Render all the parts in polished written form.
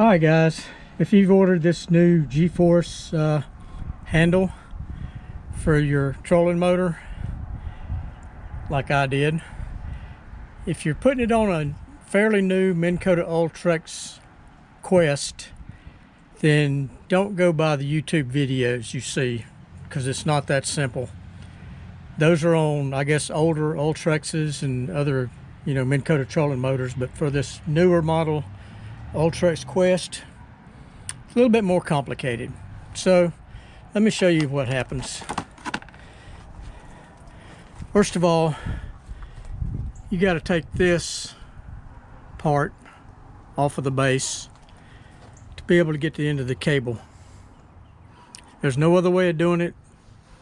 Alright guys, if you've ordered this new G-force handle for your trolling motor like I did, if you're putting it on a fairly new Minn Kota Ultrex Quest, then don't go by the YouTube videos you see, because it's not that simple. Those are on, I guess, older Ultrexes and other, Minn Kota trolling motors, but for this newer model Ultrex Quest, it's a little bit more complicated. So let me show you what happens. First of all, you got to take this part off of the base to be able to get to the end of the cable. There's no other way of doing it.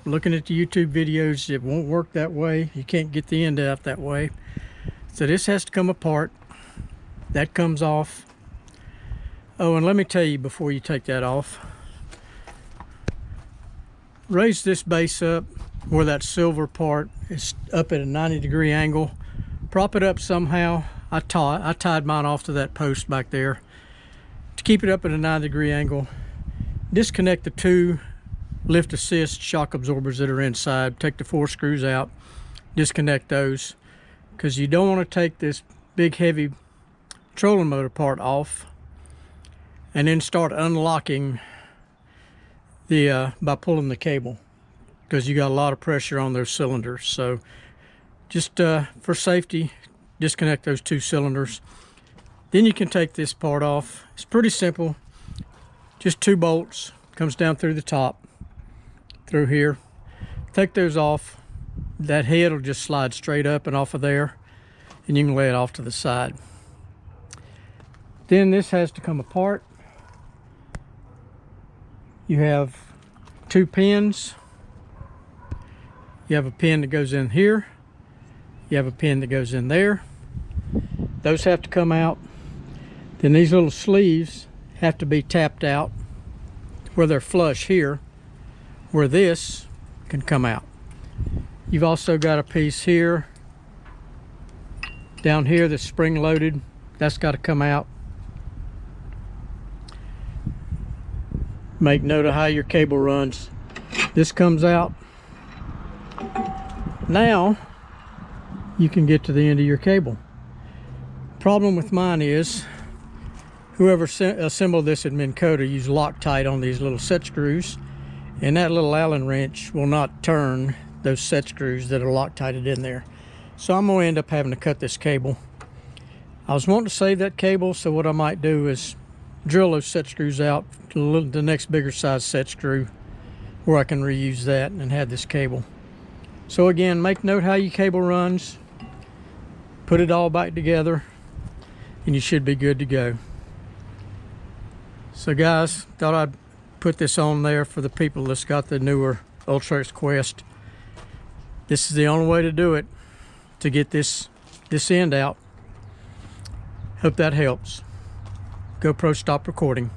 Looking at the YouTube videos, it won't work that way. You can't get the end out that way. So this has to come apart. That comes off. Oh, and let me tell you before you take that off, raise this base up where that silver part is up at a 90-degree angle. Prop it up somehow. I tied mine off to that post back there to keep it up at a 90-degree angle. Disconnect the two lift assist shock absorbers that are inside. Take the 4 screws out, disconnect those, because you don't want to take this big heavy trolling motor part off and then start unlocking the by pulling the cable, because you got a lot of pressure on those cylinders. So just for safety, disconnect those 2 cylinders. Then you can take this part off. It's pretty simple, just 2 bolts, comes down through the top, through here. Take those off. That head will just slide straight up and off of there, and you can lay it off to the side. Then this has to come apart. You have 2 pins. You have a pin that goes in here. You have a pin that goes in there. Those have to come out. Then these little sleeves have to be tapped out where they're flush here, where this can come out. You've also got a piece here, down here, that's spring loaded. That's got to come out. Make note of how your cable runs. This comes out. Now you can get to the end of your cable. Problem with mine is, whoever assembled this at Minn Kota used Loctite on these little set screws, and that little Allen wrench will not turn those set screws that are Loctited in there. So I'm going to end up having to cut this cable. I was wanting to save that cable, so what I might do is drill those set screws out to the next bigger size set screw where I can reuse that and have this cable. So again, make note how your cable runs, put it all back together, and you should be good to go. So guys, thought I'd put this on there for the people that's got the newer Ultrex Quest. This is the only way to do it, to get this end out. Hope that helps. GoPro, stop recording.